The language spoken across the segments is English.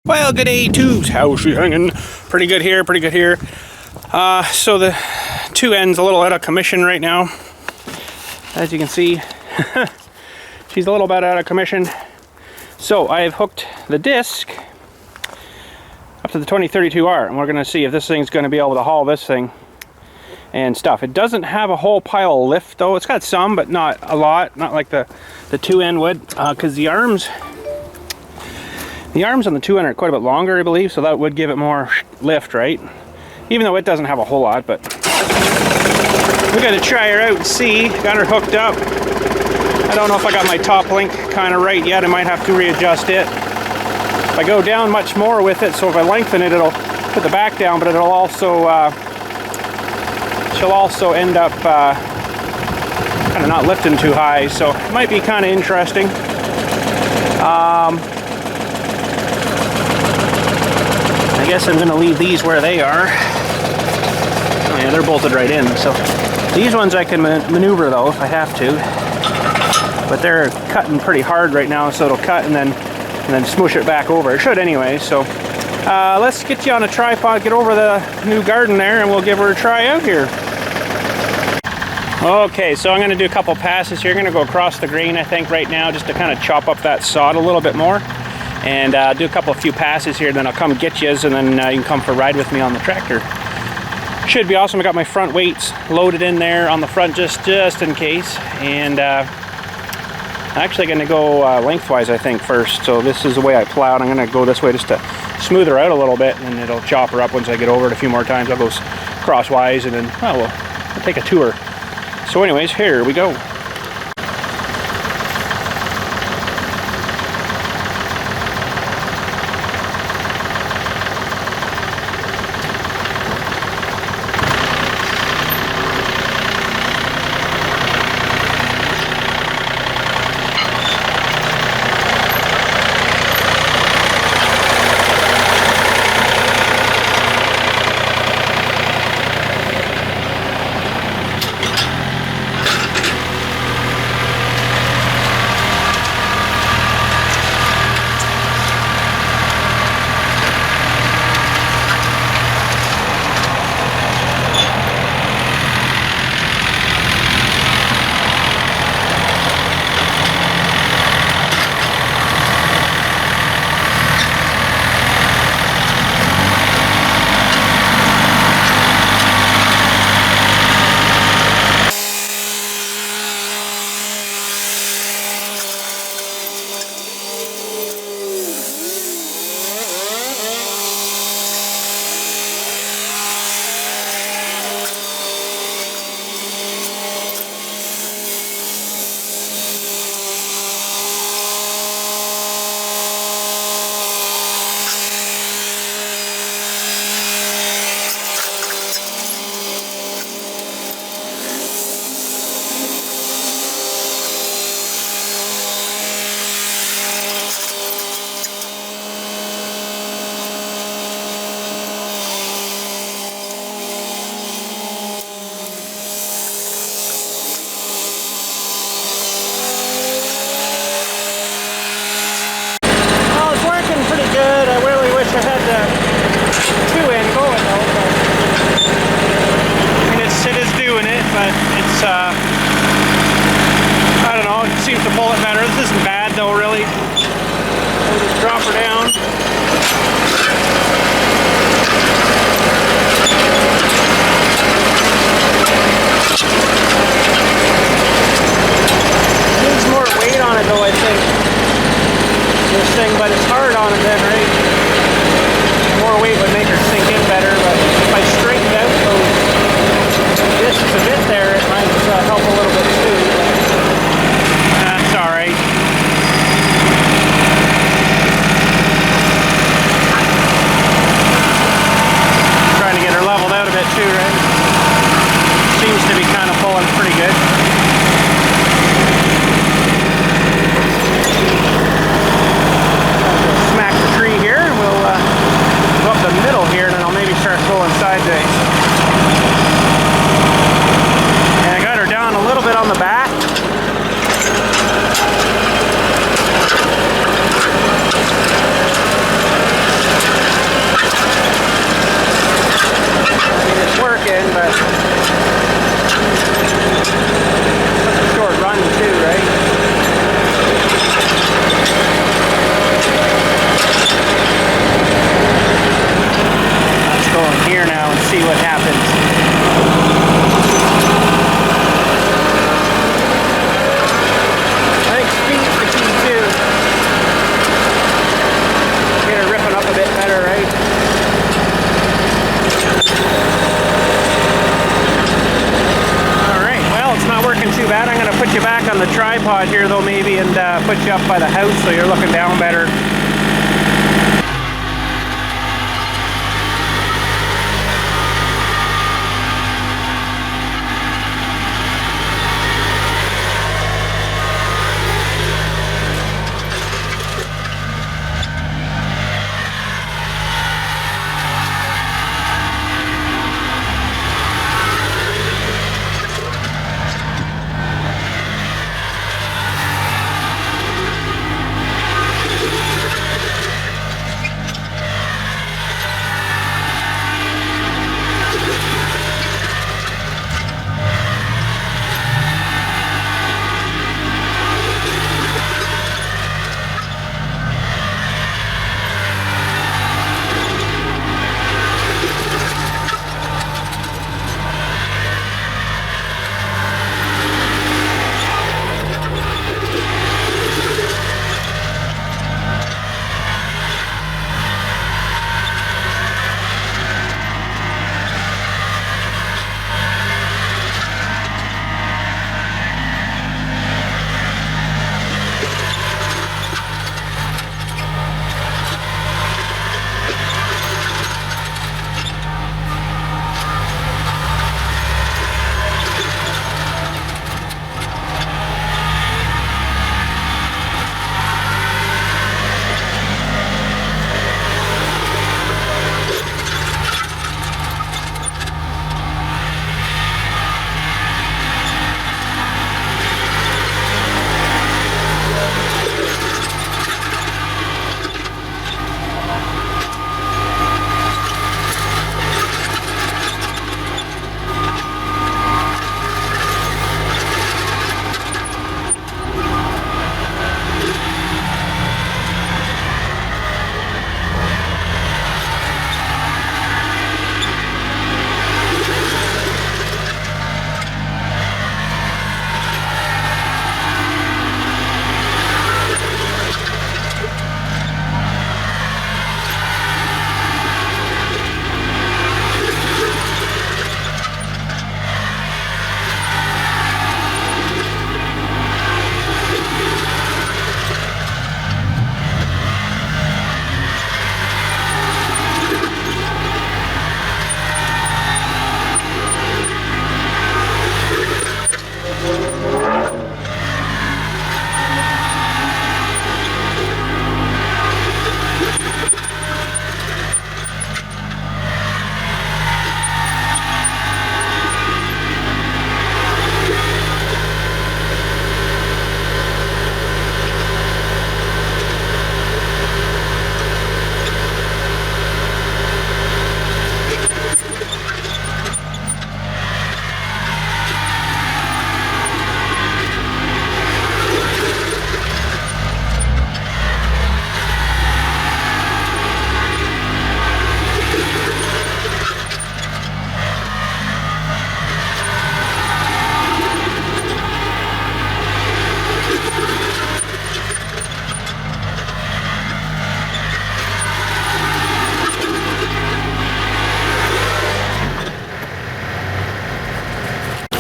Well, good day, tubes. How's she hanging? Pretty good here, pretty good here. So the two ends a little out of commission right now. As you can see, she's a little bit out of commission. So I've hooked the disc up to the 2032R, and we're going to see if this thing's going to be able to haul this thing and stuff. It doesn't have a whole pile of lift though. It's got some, but not a lot. Not like the two end would, because the arms on the two end are quite a bit longer, I believe, so that would give it more lift, right? Even though it doesn't have a whole lot, but we're gonna try her out and see. Got her hooked up. I don't know if I got my top link kind of right yet. I might have to readjust it. If I go down much more with it, so if I lengthen it, it'll put the back down, but it'll also she'll also end up kind of not lifting too high, so it might be kind of interesting. I guess I'm going to leave these where they are. Oh yeah, they're bolted right in. So these ones I can maneuver though if I have to. But they're cutting pretty hard right now, so it'll cut and then smoosh it back over. It should anyway. So let's get you on a tripod, get over the new garden there, and we'll give her a try out here. Okay, so I'm going to do a couple passes here. I'm going to go across the grain, I think, right now, just to kind of chop up that sod a little bit more. And do a few passes here, then I'll come get you, and then you can come for a ride with me on the tractor. Should be awesome. I got my front weights loaded in there on the front just in case. And I'm actually going to go lengthwise, I think, first. So this is the way I plowed. I'm going to go this way just to smooth her out a little bit, and it'll chop her up once I get over it a few more times. I'll go crosswise, and then, well, we'll take a tour. So anyways, here we go. see what happens. I think speed's the key too. Get her ripping up a bit better, right? Alright, well, it's not working too bad. I'm going to put you back on the tripod here though maybe, and put you up by the house so you're looking down better.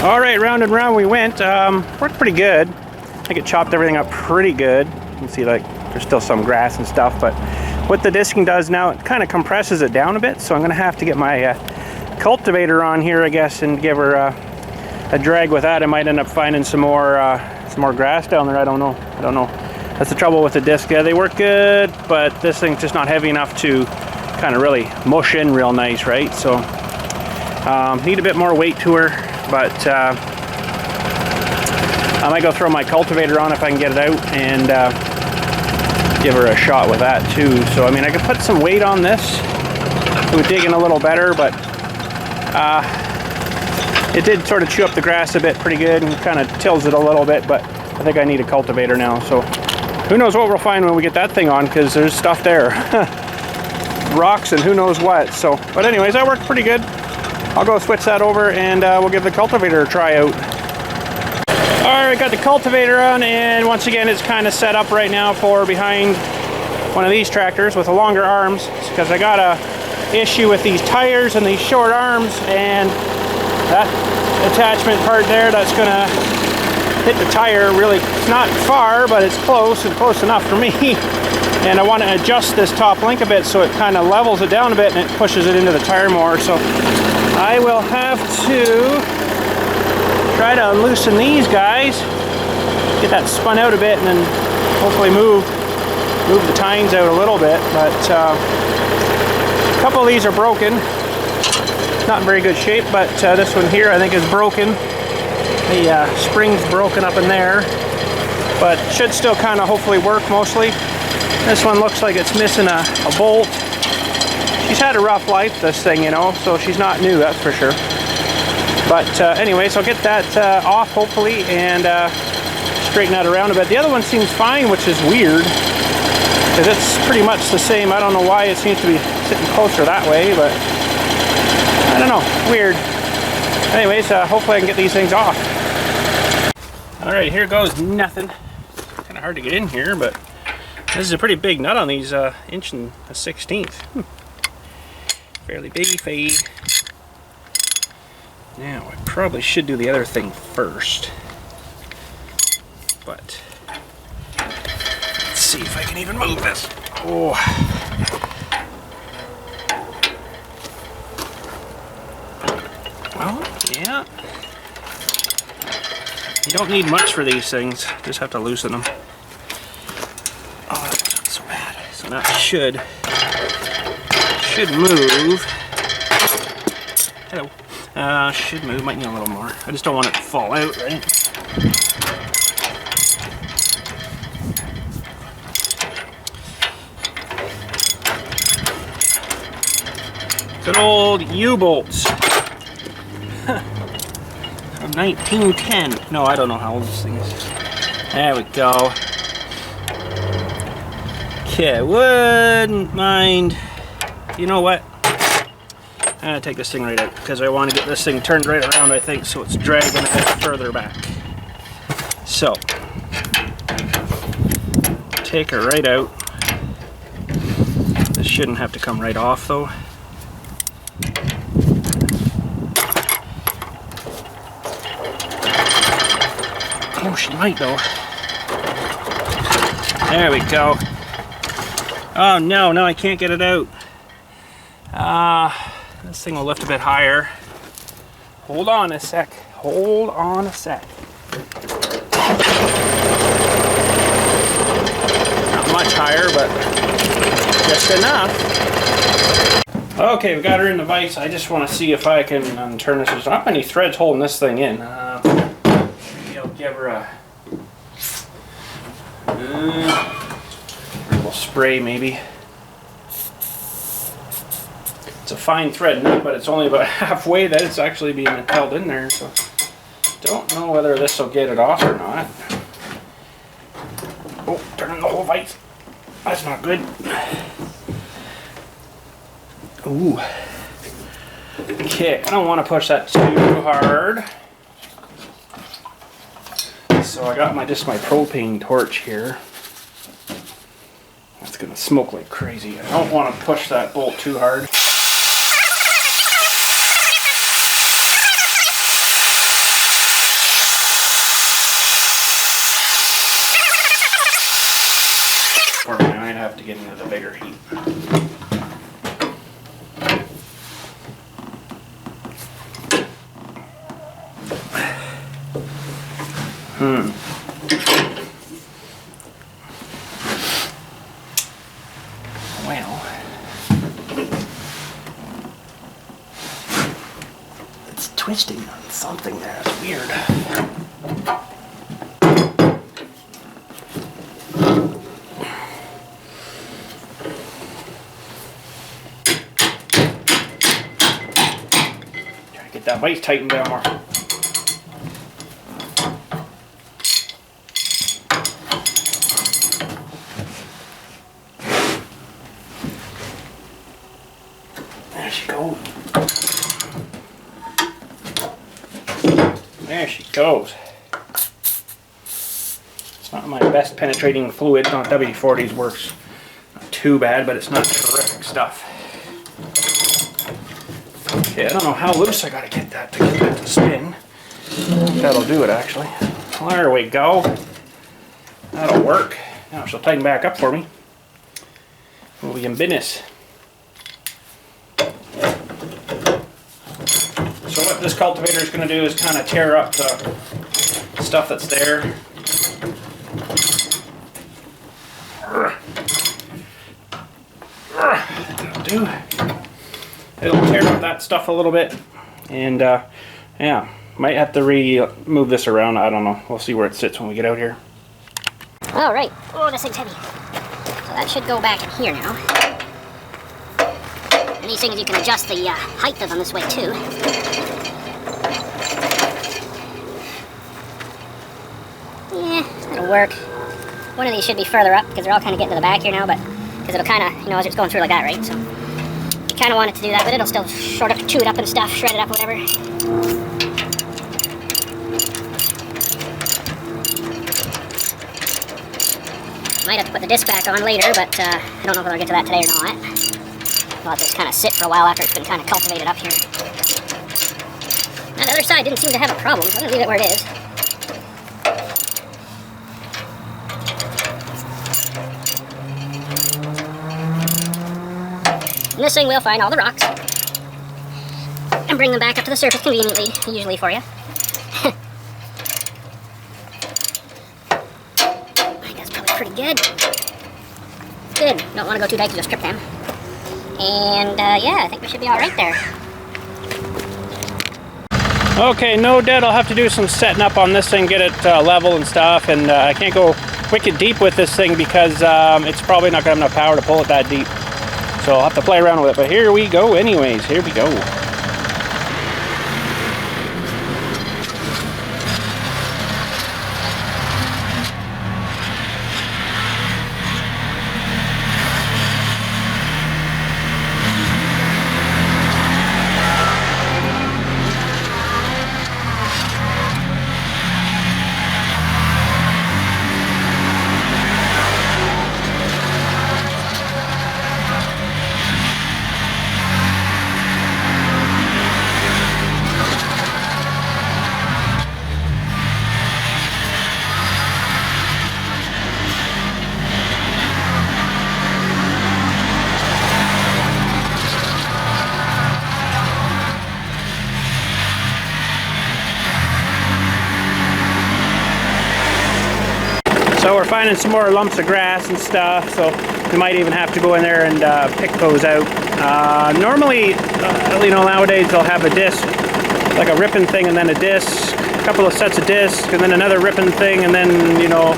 All right, round and round we went. Worked pretty good. I think it chopped everything up pretty good. You can see like there's still some grass and stuff, but what the disking does now, it kind of compresses it down a bit. So I'm gonna have to get my cultivator on here, I guess, and give her a drag with that. I might end up finding some more grass down there. I don't know. That's the trouble with the disc. Yeah, they work good, but this thing's just not heavy enough to kind of really mush in real nice, right? So need a bit more weight to her, but I might go throw my cultivator on if I can get it out and give her a shot with that too. So I mean, I could put some weight on this. It would dig in a little better, but it did sort of chew up the grass a bit pretty good and kind of tills it a little bit, but I think I need a cultivator now. So who knows what we'll find when we get that thing on, because there's stuff there. Rocks and who knows what. So, but anyways, that worked pretty good. I'll go switch that over and we'll give the cultivator a try out. Alright, we got the cultivator on, and once again it's kind of set up right now for behind one of these tractors with the longer arms, because I got a issue with these tires and these short arms, and that attachment part there, that's gonna hit the tire really. It's not far, but it's close, and close enough for me. And I want to adjust this top link a bit so it kind of levels it down a bit and it pushes it into the tire more. So I will have to try to loosen these guys, get that spun out a bit, and then hopefully move the tines out a little bit. But a couple of these are broken, not in very good shape, but this one here I think is broken. The spring's broken up in there, but should still kind of hopefully work mostly. This one looks like it's missing a bolt. She's had a rough life, this thing, you know, so she's not new, that's for sure. But anyway, so I'll get that off hopefully, and straighten that around a bit. The other one seems fine, which is weird, because it's pretty much the same. I don't know why it seems to be sitting closer that way, but I don't know, weird. Anyways, hopefully I can get these things off. Alright, here goes nothing. Kind of hard to get in here, but this is a pretty big nut on these 1 1/16". Fairly beefy. Now, I probably should do the other thing first, but let's see if I can even move this. Oh. Well, yeah. You don't need much for these things, just have to loosen them. Oh, that's not so bad. So that should move. Hello. Should move, might need a little more. I just don't want it to fall out, right? Good old U-bolts. From 1910. No, I don't know how old this thing is. There we go. Okay, wouldn't mind. You know what? I'm going to take this thing right out, because I want to get this thing turned right around, I think, so it's dragging a bit further back. So, take her right out. This shouldn't have to come right off, though. Oh, she might, though. There we go. Oh, no, I can't get it out. This thing will lift a bit higher. Hold on a sec. Hold on a sec. Not much higher, but just enough. Okay, we got her in the vise. I just want to see if I can turn this. There's not many threads holding this thing in. Maybe I'll give her a little spray, maybe. It's a fine thread nut, but it's only about halfway that it's actually being held in there, so don't know whether this will get it off or not. Oh, turning the whole vise. That's not good. Ooh. Okay, I don't want to push that too hard. So I got just my propane torch here. That's gonna smoke like crazy. I don't want to push that bolt too hard. Have to get into the bigger heat. Well, it's twisting on something there. It's weird. That vise tightened down more. There she goes. There she goes. It's not my best penetrating fluid. Not WD-40's works not too bad, but it's not terrific stuff. Okay, I don't know how loose I gotta get that to spin. That'll do it actually. Well, there we go. That'll work. Now she'll tighten back up for me. We'll be in business. So what this cultivator is going to do is kind of tear up the stuff that's there. That'll do. It'll tear up that stuff a little bit, and yeah, might have to move this around. I don't know. We'll see where it sits when we get out here. All right. Oh, this thing's heavy. So that should go back in here now. And these things you can adjust the height of them this way too. Yeah, that'll work. One of these should be further up because they're all kind of getting to the back here now, but because it'll kind of, you know, as it's going through like that, right? So you kind of want it to do that, but it'll still sort of chew it up and stuff, shred it up, whatever. Might have to put the disc back on later, but I don't know if I'll get to that today or not. I'll have to just kind of sit for a while after it's been kind of cultivated up here. Now the other side didn't seem to have a problem, so I'm going to leave it where it is. And this thing will find all the rocks and bring them back up to the surface conveniently, usually for you. Pretty good. Good. Don't want to go too tight to just strip them. And yeah, I think we should be all right there. Okay, no doubt I'll have to do some setting up on this thing, get it level and stuff, and I can't go wicked deep with this thing because it's probably not going to have enough power to pull it that deep. So I'll have to play around with it, but here we go anyways. Here we go. So we're finding some more lumps of grass and stuff, so we might even have to go in there and pick those out. Normally, you know, nowadays they'll have a disc, like a ripping thing and then a disc, a couple of sets of discs, and then another ripping thing, and then, you know,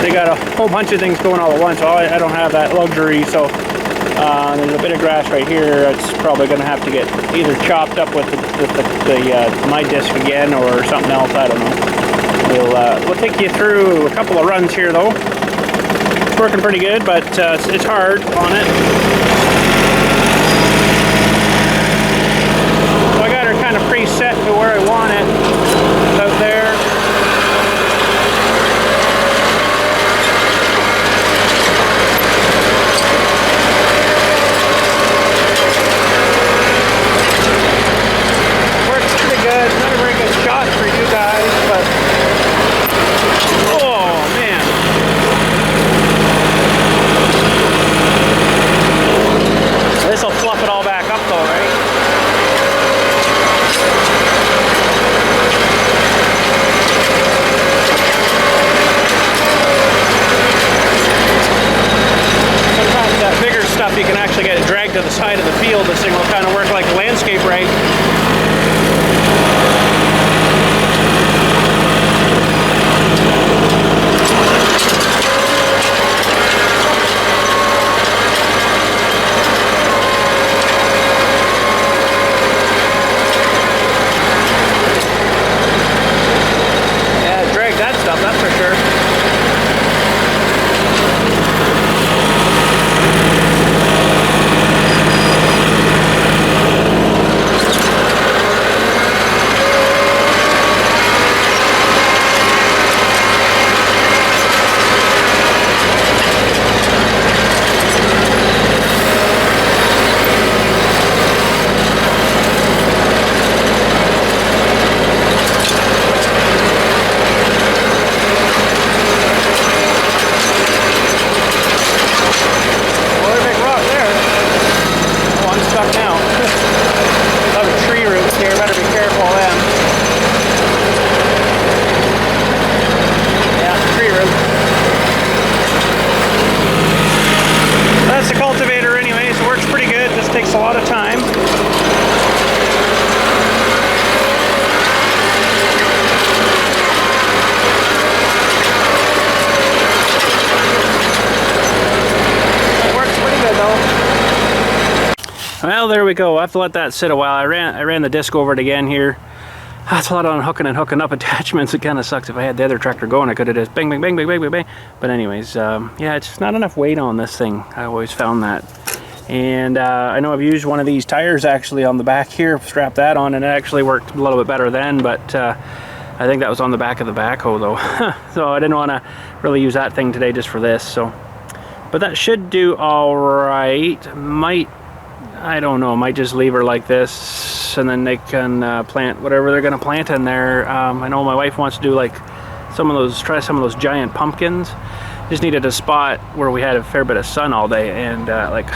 they got a whole bunch of things going all at once. So I don't have that luxury, so there's a bit of grass right here. It's probably going to have to get either chopped up with my disc again or something else, I don't know. We'll take you through a couple of runs here though. It's working pretty good, but it's hard on it. So I got her kind of preset to where I want it out there. Works pretty good. Not a very good shot for you guys, but this will fluff it all back up though, right? Sometimes that bigger stuff you can actually get it dragged to the side of the field. This thing will kind of work like a landscape rake. takes a lot of time. It works pretty good though. Well, there we go. I have to let that sit a while. I ran the disc over it again here. That's a lot on hooking and hooking up attachments. It kind of sucks. If I had the other tractor going, I could have just bang, bang, bang, bang, bang, bang, bang. But anyways, yeah, it's just not enough weight on this thing. I always found that. And I know I've used one of these tires actually on the back here, strapped that on, and it actually worked a little bit better then, but I think that was on the back of the backhoe though. So I didn't want to really use that thing today just for this. So, but that should do all right. I don't know, might just leave her like this and then they can plant whatever they're going to plant in there. I know my wife wants to do like try some of those giant pumpkins. Just needed a spot where we had a fair bit of sun all day, and like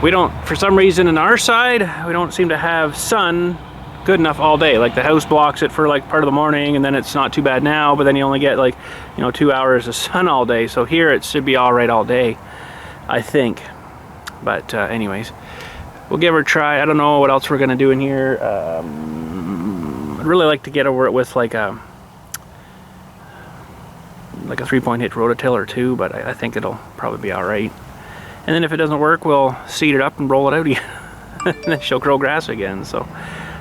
we don't, for some reason in our side, we don't seem to have sun good enough all day. Like the house blocks it for like part of the morning, and then it's not too bad now, but then you only get like, you know, 2 hours of sun all day. So here it should be all right all day, I think. But anyways, we'll give her a try. I don't know what else we're gonna do in here. I'd really like to get over it with like a 3-point hitch rototiller too, but I think it'll probably be all right. And then if it doesn't work, we'll seed it up and roll it out again. And then she'll grow grass again. So,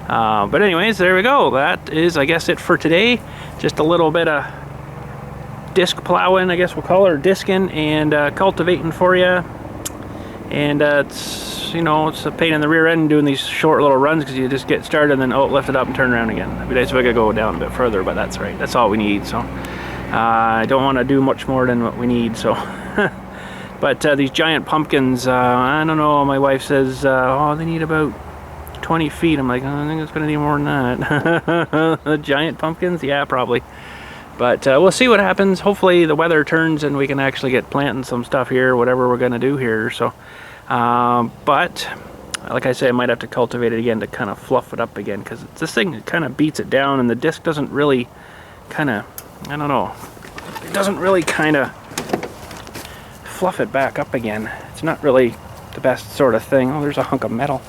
but anyways, there we go. That is, I guess, it for today. Just a little bit of disc plowing, I guess we'll call it, or discing, and cultivating for you. And it's, you know, it's a pain in the rear end doing these short little runs because you just get started and then, oh, lift it up and turn around again. It'd be nice if I could go down a bit further, but that's right. That's all we need. So I don't want to do much more than what we need. So, but these giant pumpkins, I don't know. My wife says, oh, they need about 20 feet. I'm like, I think it's going to need more than that. The giant pumpkins? Yeah, probably. But we'll see what happens. Hopefully the weather turns and we can actually get planting some stuff here, whatever we're going to do here. So, but like I say, I might have to cultivate it again to kind of fluff it up again, because this thing kind of beats it down, and the disc doesn't really kind of, I don't know, it doesn't really kind of fluff it back up again. It's not really the best sort of thing. Oh, there's a hunk of metal.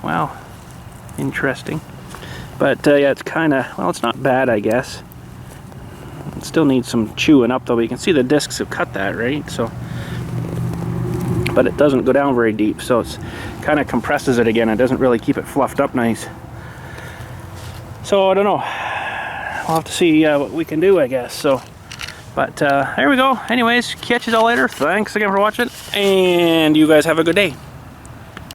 Wow, interesting. But yeah, it's kind of, well, it's not bad, I guess. It still needs some chewing up though, but you can see the discs have cut that, right? So, but it doesn't go down very deep, so it's kind of compresses it again. It doesn't really keep it fluffed up nice. So I don't know, we'll have to see what we can do, I guess. So, but there we go. Anyways, catch you all later. Thanks again for watching, and you guys have a good day.